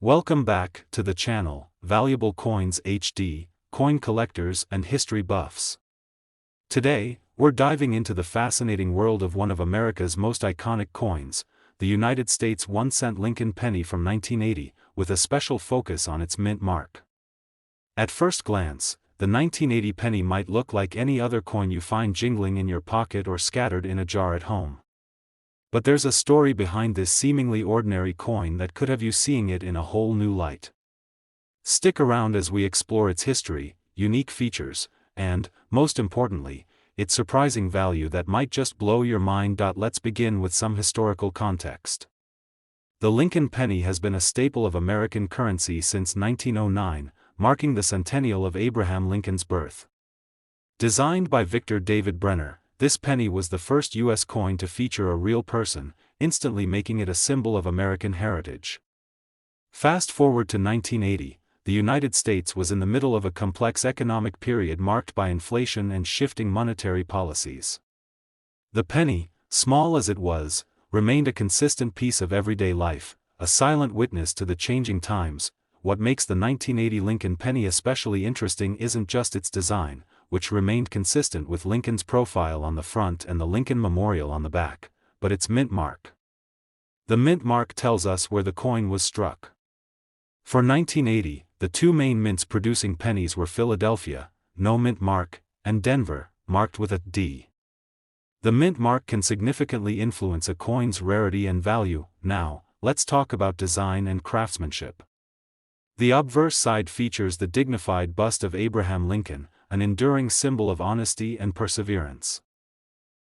Welcome back to the channel, Valuable Coins HD, coin collectors and history buffs. Today, we're diving into the fascinating world of one of America's most iconic coins, the United States 1-cent Lincoln penny from 1980, with a special focus on its mint mark. At first glance, the 1980 penny might look like any other coin you find jingling in your pocket or scattered in a jar at home. But there's a story behind this seemingly ordinary coin that could have you seeing it in a whole new light. Stick around as we explore its history, unique features, and, most importantly, its surprising value that might just blow your mind. Let's begin with some historical context. The Lincoln penny has been a staple of American currency since 1909, marking the centennial of Abraham Lincoln's birth. Designed by Victor David Brenner, this penny was the first U.S. coin to feature a real person, instantly making it a symbol of American heritage. Fast forward to 1980, the United States was in the middle of a complex economic period marked by inflation and shifting monetary policies. The penny, small as it was, remained a consistent piece of everyday life, a silent witness to the changing times. What makes the 1980 Lincoln penny especially interesting isn't just its design, which remained consistent with Lincoln's profile on the front and the Lincoln Memorial on the back, but its mint mark. The mint mark tells us where the coin was struck. For 1980, the two main mints producing pennies were Philadelphia, no mint mark, and Denver, marked with a D. The mint mark can significantly influence a coin's rarity and value. Now, let's talk about design and craftsmanship. The obverse side features the dignified bust of Abraham Lincoln, an enduring symbol of honesty and perseverance.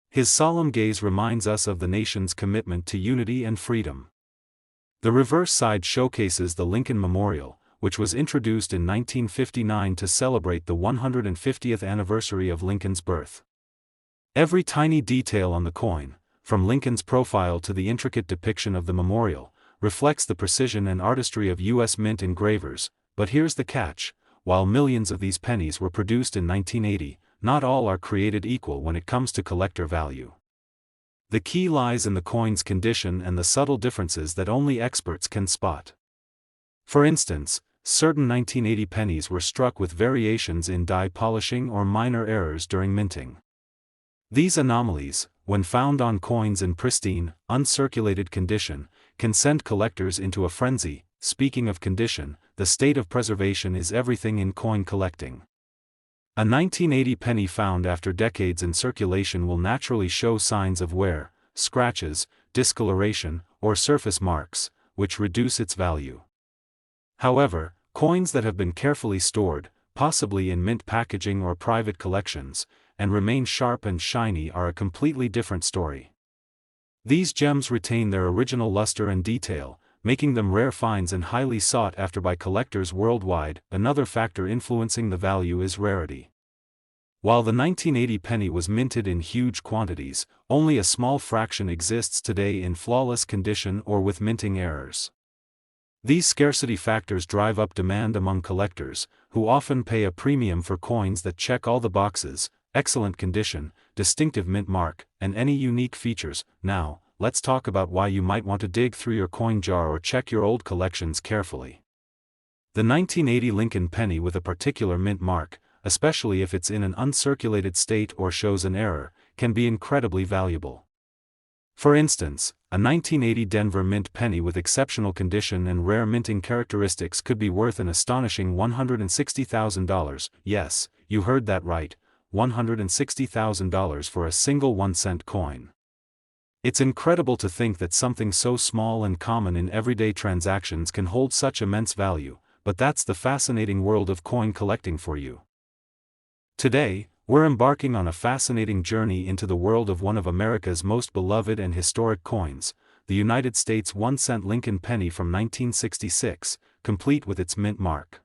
His solemn gaze reminds us of the nation's commitment to unity and freedom. The reverse side showcases the Lincoln Memorial, which was introduced in 1959 to celebrate the 150th anniversary of Lincoln's birth. Every tiny detail on the coin, from Lincoln's profile to the intricate depiction of the memorial, reflects the precision and artistry of U.S. mint engravers. But here's the catch: while millions of these pennies were produced in 1980, not all are created equal when it comes to collector value. The key lies in the coin's condition and the subtle differences that only experts can spot. For instance, certain 1980 pennies were struck with variations in die polishing or minor errors during minting. These anomalies, when found on coins in pristine, uncirculated condition, can send collectors into a frenzy. Speaking of condition, the state of preservation is everything in coin collecting. A 1980 penny found after decades in circulation will naturally show signs of wear, scratches, discoloration, or surface marks, which reduce its value. However, coins that have been carefully stored, possibly in mint packaging or private collections, and remain sharp and shiny are a completely different story. These gems retain their original luster and detail, making them rare finds and highly sought after by collectors worldwide. Another factor influencing the value is rarity. While the 1980 penny was minted in huge quantities, only a small fraction exists today in flawless condition or with minting errors. These scarcity factors drive up demand among collectors, who often pay a premium for coins that check all the boxes: excellent condition, distinctive mint mark, and any unique features. Now, let's talk about why you might want to dig through your coin jar or check your old collections carefully. The 1980 Lincoln penny with a particular mint mark, especially if it's in an uncirculated state or shows an error, can be incredibly valuable. For instance, a 1980 Denver mint penny with exceptional condition and rare minting characteristics could be worth an astonishing $160,000. Yes, you heard that right, $160,000 for a single 1-cent coin. It's incredible to think that something so small and common in everyday transactions can hold such immense value, but that's the fascinating world of coin collecting for you. Today, we're embarking on a fascinating journey into the world of one of America's most beloved and historic coins, the United States 1-cent Lincoln penny from 1966, complete with its mint mark.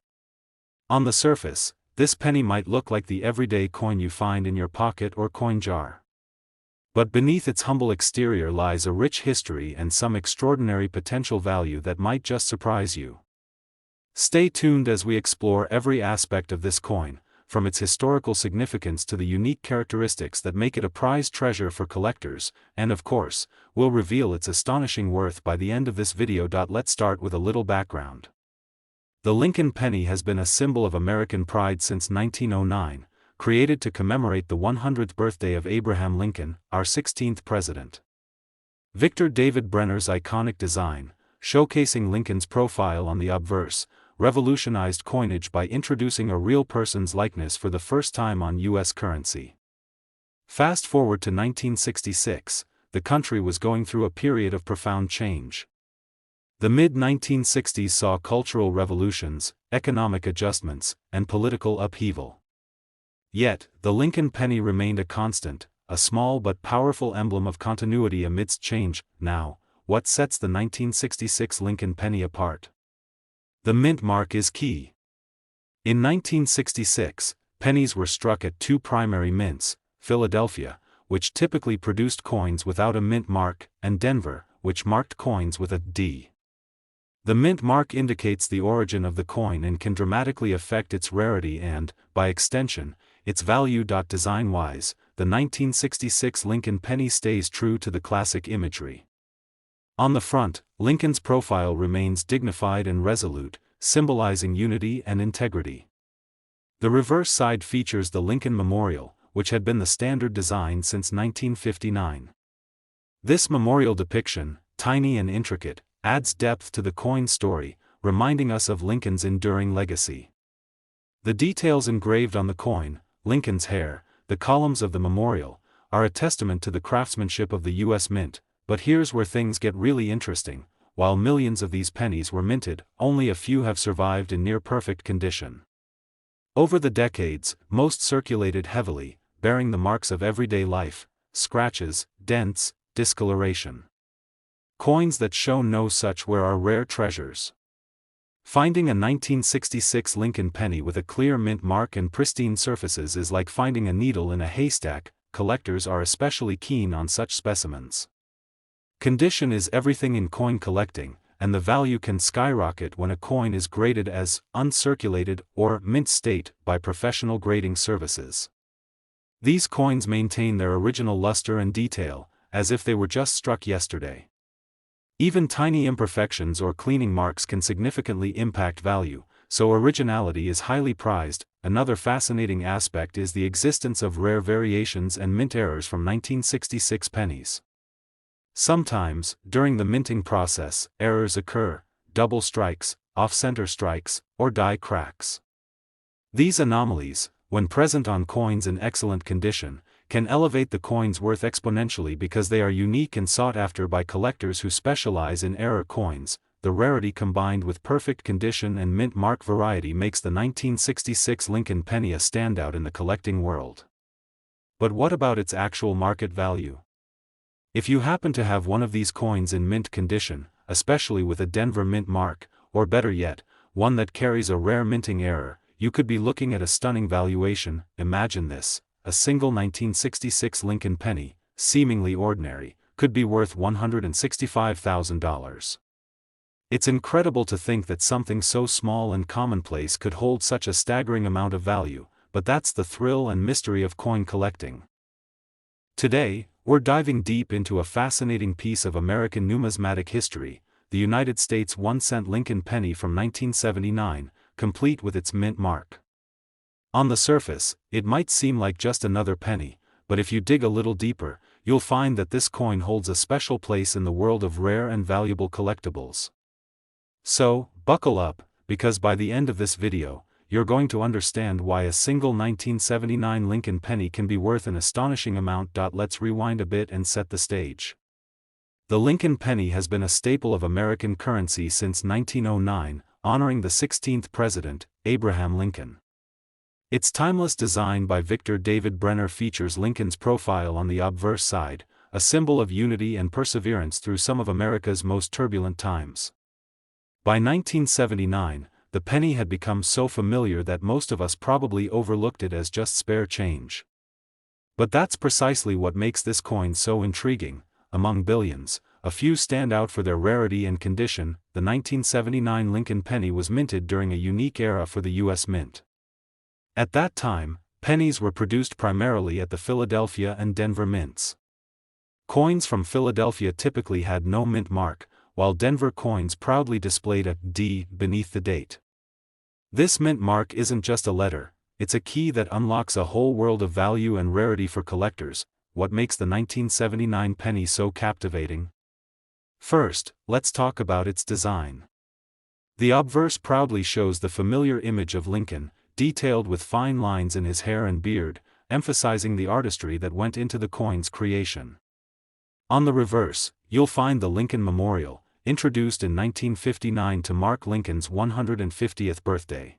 On the surface, this penny might look like the everyday coin you find in your pocket or coin jar. But beneath its humble exterior lies a rich history and some extraordinary potential value that might just surprise you. Stay tuned as we explore every aspect of this coin, from its historical significance to the unique characteristics that make it a prized treasure for collectors, and of course, we'll reveal its astonishing worth by the end of this video. Let's start with a little background. The Lincoln penny has been a symbol of American pride since 1909, created to commemorate the 100th birthday of Abraham Lincoln, our 16th president. Victor David Brenner's iconic design, showcasing Lincoln's profile on the obverse, revolutionized coinage by introducing a real person's likeness for the first time on U.S. currency. Fast forward to 1966, the country was going through a period of profound change. The mid-1960s saw cultural revolutions, economic adjustments, and political upheaval. Yet, the Lincoln penny remained a constant, a small but powerful emblem of continuity amidst change. Now, what sets the 1966 Lincoln penny apart? The mint mark is key. In 1966, pennies were struck at two primary mints, Philadelphia, which typically produced coins without a mint mark, and Denver, which marked coins with a D. The mint mark indicates the origin of the coin and can dramatically affect its rarity and, by extension, its value. Design-wise, the 1966 Lincoln penny stays true to the classic imagery. On the front, Lincoln's profile remains dignified and resolute, symbolizing unity and integrity. The reverse side features the Lincoln Memorial, which had been the standard design since 1959. This memorial depiction, tiny and intricate, adds depth to the coin's story, reminding us of Lincoln's enduring legacy. The details engraved on the coin, Lincoln's hair, the columns of the memorial, are a testament to the craftsmanship of the U.S. Mint. But here's where things get really interesting. While millions of these pennies were minted, only a few have survived in near-perfect condition. Over the decades, most circulated heavily, bearing the marks of everyday life, scratches, dents, discoloration. Coins that show no such wear are rare treasures. Finding a 1966 Lincoln penny with a clear mint mark and pristine surfaces is like finding a needle in a haystack. Collectors are especially keen on such specimens. Condition is everything in coin collecting, and the value can skyrocket when a coin is graded as uncirculated or mint state by professional grading services. These coins maintain their original luster and detail, as if they were just struck yesterday. Even tiny imperfections or cleaning marks can significantly impact value, so originality is highly prized. Another fascinating aspect is the existence of rare variations and mint errors from 1966 pennies. Sometimes, during the minting process, errors occur, double strikes, off-center strikes, or die cracks. These anomalies, when present on coins in excellent condition, can elevate the coin's worth exponentially because they are unique and sought after by collectors who specialize in error coins. The rarity combined with perfect condition and mint mark variety makes the 1966 Lincoln penny a standout in the collecting world. But what about its actual market value? If you happen to have one of these coins in mint condition, especially with a Denver mint mark, or better yet, one that carries a rare minting error, you could be looking at a stunning valuation. Imagine this. A single 1966 Lincoln penny, seemingly ordinary, could be worth $165,000. It's incredible to think that something so small and commonplace could hold such a staggering amount of value, but that's the thrill and mystery of coin collecting. Today, we're diving deep into a fascinating piece of American numismatic history, the United States 1-cent Lincoln penny from 1979, complete with its mint mark. On the surface, it might seem like just another penny, but if you dig a little deeper, you'll find that this coin holds a special place in the world of rare and valuable collectibles. So, buckle up, because by the end of this video, you're going to understand why a single 1979 Lincoln penny can be worth an astonishing amount. Let's rewind a bit and set the stage. The Lincoln penny has been a staple of American currency since 1909, honoring the 16th president, Abraham Lincoln. Its timeless design by Victor David Brenner features Lincoln's profile on the obverse side, a symbol of unity and perseverance through some of America's most turbulent times. By 1979, the penny had become so familiar that most of us probably overlooked it as just spare change. But that's precisely what makes this coin so intriguing. Among billions, a few stand out for their rarity and condition. The 1979 Lincoln penny was minted during a unique era for the U.S. Mint. At that time, pennies were produced primarily at the Philadelphia and Denver mints. Coins from Philadelphia typically had no mint mark, while Denver coins proudly displayed a D beneath the date. This mint mark isn't just a letter, it's a key that unlocks a whole world of value and rarity for collectors. What makes the 1979 penny so captivating? First, let's talk about its design. The obverse proudly shows the familiar image of Lincoln, detailed with fine lines in his hair and beard, emphasizing the artistry that went into the coin's creation. On the reverse, you'll find the Lincoln Memorial, introduced in 1959 to mark Lincoln's 150th birthday.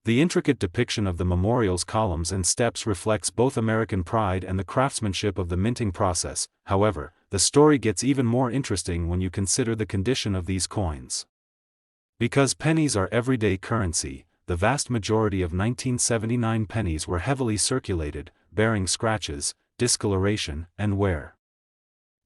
The intricate depiction of the memorial's columns and steps reflects both American pride and the craftsmanship of the minting process. However, the story gets even more interesting when you consider the condition of these coins. Because pennies are everyday currency, the vast majority of 1979 pennies were heavily circulated, bearing scratches, discoloration, and wear.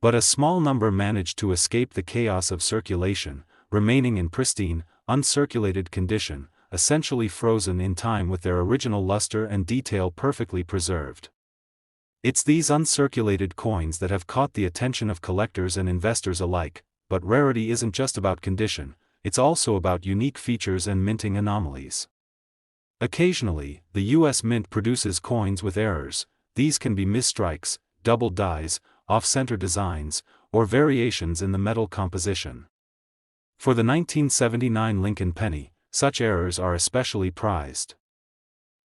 But a small number managed to escape the chaos of circulation, remaining in pristine, uncirculated condition, essentially frozen in time with their original luster and detail perfectly preserved. It's these uncirculated coins that have caught the attention of collectors and investors alike, but rarity isn't just about condition, it's also about unique features and minting anomalies. Occasionally, the U.S. Mint produces coins with errors. These can be misstrikes, double dies, off-center designs, or variations in the metal composition. For the 1979 Lincoln penny, such errors are especially prized.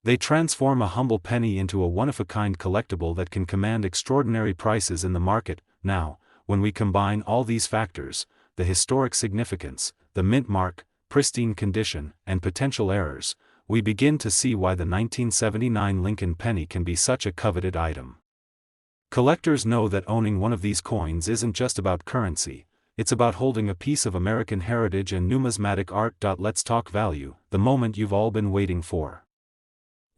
They transform a humble penny into a one-of-a-kind collectible that can command extraordinary prices in the market. Now, when we combine all these factors, the historic significance, the mint mark, pristine condition, and potential errors, we begin to see why the 1979 Lincoln penny can be such a coveted item. Collectors know that owning one of these coins isn't just about currency, it's about holding a piece of American heritage and numismatic art. Let's talk value, the moment you've all been waiting for.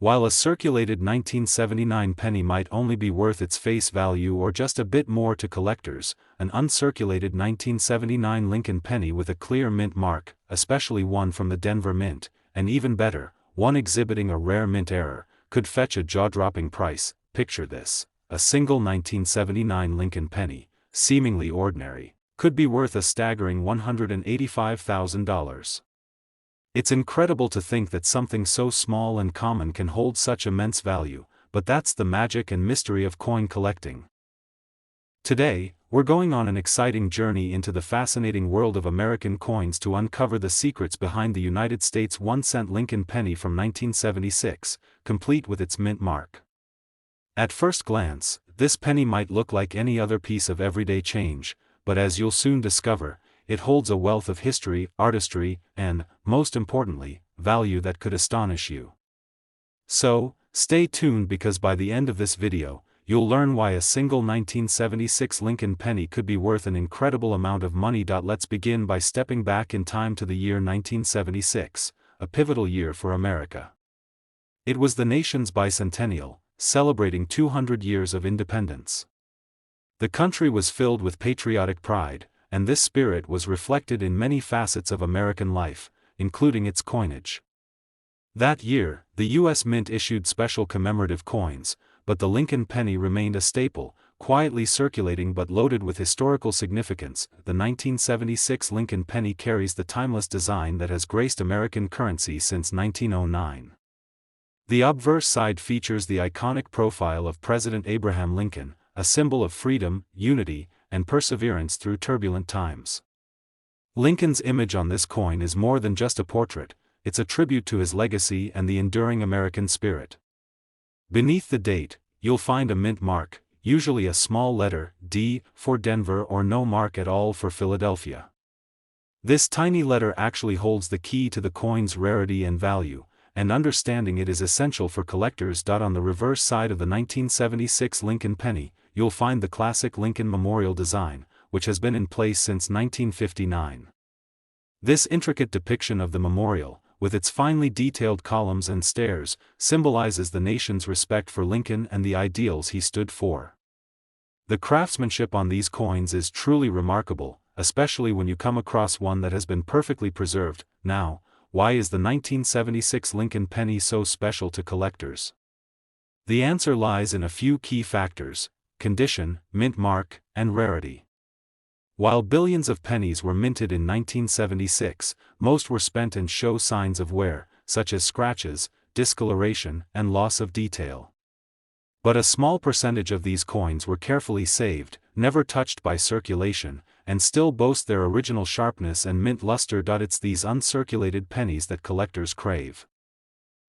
While a circulated 1979 penny might only be worth its face value or just a bit more to collectors, an uncirculated 1979 Lincoln penny with a clear mint mark, especially one from the Denver Mint, and even better, one exhibiting a rare mint error, could fetch a jaw-dropping price. Picture this: a single 1979 Lincoln penny, seemingly ordinary, could be worth a staggering $185,000. It's incredible to think that something so small and common can hold such immense value, but that's the magic and mystery of coin collecting. Today, we're going on an exciting journey into the fascinating world of American coins to uncover the secrets behind the United States 1-cent Lincoln penny from 1976, complete with its mint mark. At first glance, this penny might look like any other piece of everyday change, but as you'll soon discover, it holds a wealth of history, artistry, and, most importantly, value that could astonish you. So, stay tuned because by the end of this video, you'll learn why a single 1976 Lincoln penny could be worth an incredible amount of money. Let's begin by stepping back in time to the year 1976, a pivotal year for America. It was the nation's bicentennial, celebrating 200 years of independence. The country was filled with patriotic pride, and this spirit was reflected in many facets of American life, including its coinage. That year, the U.S. Mint issued special commemorative coins, but the Lincoln penny remained a staple, quietly circulating but loaded with historical significance. The 1976 Lincoln penny carries the timeless design that has graced American currency since 1909. The obverse side features the iconic profile of President Abraham Lincoln, a symbol of freedom, unity, and perseverance through turbulent times. Lincoln's image on this coin is more than just a portrait, it's a tribute to his legacy and the enduring American spirit. Beneath the date, you'll find a mint mark, usually a small letter, D, for Denver or no mark at all for Philadelphia. This tiny letter actually holds the key to the coin's rarity and value, and understanding it is essential for collectors. On the reverse side of the 1976 Lincoln penny, you'll find the classic Lincoln Memorial design, which has been in place since 1959. This intricate depiction of the memorial, with its finely detailed columns and stairs, symbolizes the nation's respect for Lincoln and the ideals he stood for. The craftsmanship on these coins is truly remarkable, especially when you come across one that has been perfectly preserved. Now, why is the 1976 Lincoln penny so special to collectors? The answer lies in a few key factors: condition, mint mark, and rarity. While billions of pennies were minted in 1976, most were spent and show signs of wear, such as scratches, discoloration, and loss of detail. But a small percentage of these coins were carefully saved, never touched by circulation, and still boast their original sharpness and mint luster. It's these uncirculated pennies that collectors crave.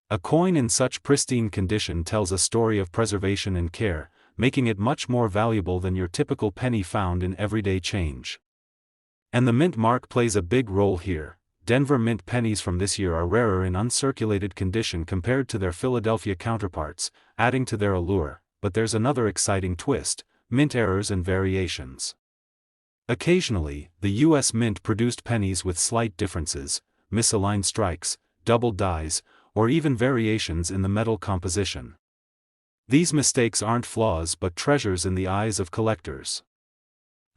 A coin in such pristine condition tells a story of preservation and care, making it much more valuable than your typical penny found in everyday change. And the mint mark plays a big role here. Denver mint pennies from this year are rarer in uncirculated condition compared to their Philadelphia counterparts, adding to their allure. But there's another exciting twist: mint errors and variations. Occasionally, the U.S. Mint produced pennies with slight differences, misaligned strikes, double dies, or even variations in the metal composition. These mistakes aren't flaws but treasures in the eyes of collectors.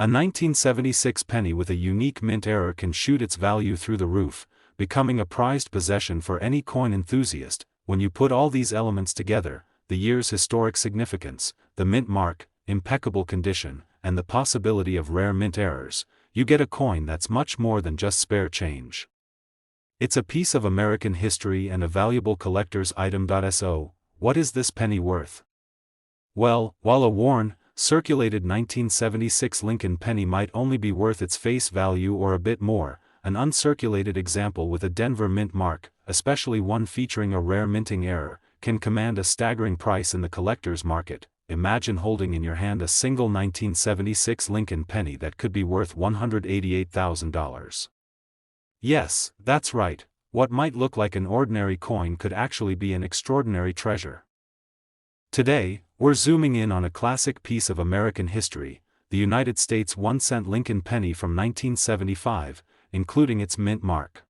A 1976 penny with a unique mint error can shoot its value through the roof, becoming a prized possession for any coin enthusiast. When you put all these elements together, the year's historic significance, the mint mark, impeccable condition, and the possibility of rare mint errors, you get a coin that's much more than just spare change. It's a piece of American history and a valuable collector's item. So, what is this penny worth? Well, while a worn, circulated 1976 Lincoln penny might only be worth its face value or a bit more, an uncirculated example with a Denver mint mark, especially one featuring a rare minting error, can command a staggering price in the collector's market. Imagine holding in your hand a single 1976 Lincoln penny that could be worth $188,000. Yes, that's right, what might look like an ordinary coin could actually be an extraordinary treasure. Today, we're zooming in on a classic piece of American history, the United States 1-cent Lincoln penny from 1975, including its mint mark.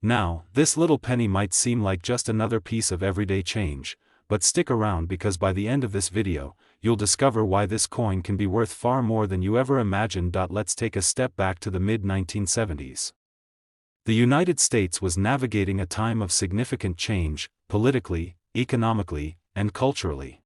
Now, this little penny might seem like just another piece of everyday change, but stick around because by the end of this video, you'll discover why this coin can be worth far more than you ever imagined. Let's take a step back to the mid-1970s. The United States was navigating a time of significant change, politically, economically, and culturally.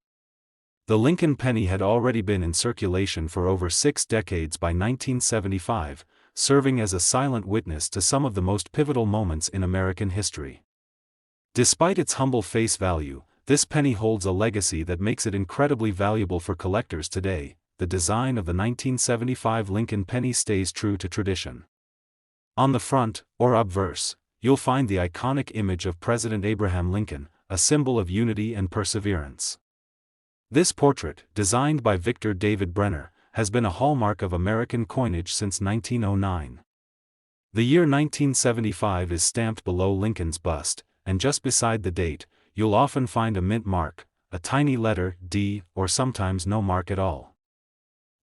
The Lincoln penny had already been in circulation for over 6 decades by 1975, serving as a silent witness to some of the most pivotal moments in American history. Despite its humble face value, this penny holds a legacy that makes it incredibly valuable for collectors today. The design of the 1975 Lincoln penny stays true to tradition. On the front, or obverse, you'll find the iconic image of President Abraham Lincoln, a symbol of unity and perseverance. This portrait, designed by Victor David Brenner, has been a hallmark of American coinage since 1909. The year 1975 is stamped below Lincoln's bust, and just beside the date, you'll often find a mint mark, a tiny letter D, or sometimes no mark at all.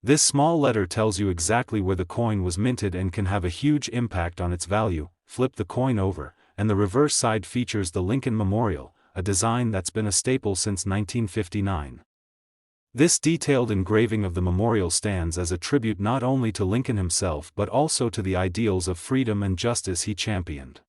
This small letter tells you exactly where the coin was minted and can have a huge impact on its value. Flip the coin over, and the reverse side features the Lincoln Memorial, a design that's been a staple since 1959. This detailed engraving of the memorial stands as a tribute not only to Lincoln himself but also to the ideals of freedom and justice he championed.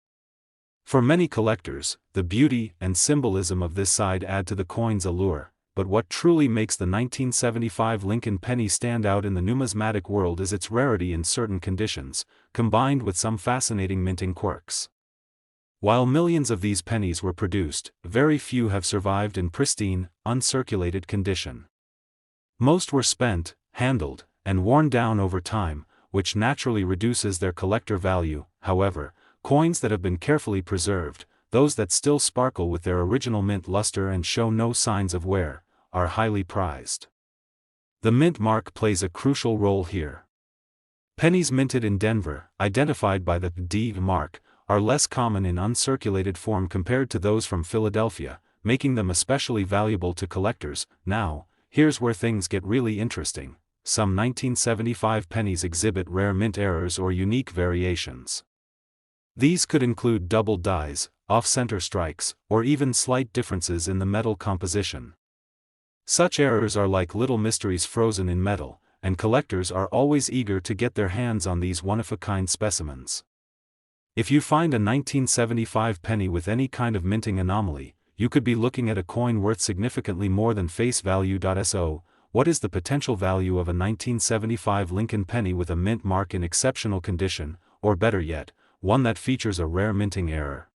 For many collectors, the beauty and symbolism of this side add to the coin's allure, but what truly makes the 1975 Lincoln penny stand out in the numismatic world is its rarity in certain conditions, combined with some fascinating minting quirks. While millions of these pennies were produced, very few have survived in pristine, uncirculated condition. Most were spent, handled, and worn down over time, which naturally reduces their collector value. However, coins that have been carefully preserved, those that still sparkle with their original mint luster and show no signs of wear, are highly prized. The mint mark plays a crucial role here. Pennies minted in Denver, identified by the D mark, are less common in uncirculated form compared to those from Philadelphia, making them especially valuable to collectors. Now, here's where things get really interesting. Some 1975 pennies exhibit rare mint errors or unique variations. These could include double dies, off-center strikes, or even slight differences in the metal composition. Such errors are like little mysteries frozen in metal, and collectors are always eager to get their hands on these one-of-a-kind specimens. If you find a 1975 penny with any kind of minting anomaly, you could be looking at a coin worth significantly more than face value. So, what is the potential value of a 1975 Lincoln penny with a mint mark in exceptional condition, or better yet, one that features a rare minting error?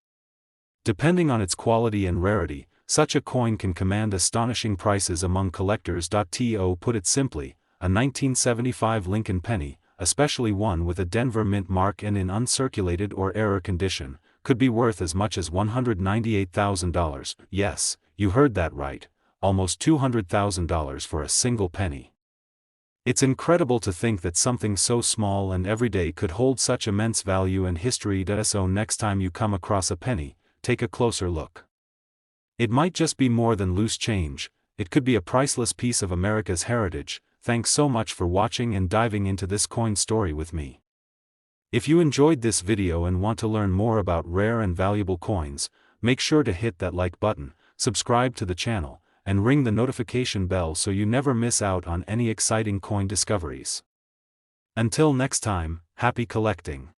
Depending on its quality and rarity, such a coin can command astonishing prices among collectors. To put it simply, a 1975 Lincoln penny, especially one with a Denver mint mark and in uncirculated or error condition, could be worth as much as $198,000. Yes, you heard that right, almost $200,000 for a single penny. It's incredible to think that something so small and everyday could hold such immense value and history. So next time you come across a penny, take a closer look. It might just be more than loose change, it could be a priceless piece of America's heritage. Thanks so much for watching and diving into this coin story with me. If you enjoyed this video and want to learn more about rare and valuable coins, make sure to hit that like button, subscribe to the channel, and ring the notification bell so you never miss out on any exciting coin discoveries. Until next time, happy collecting!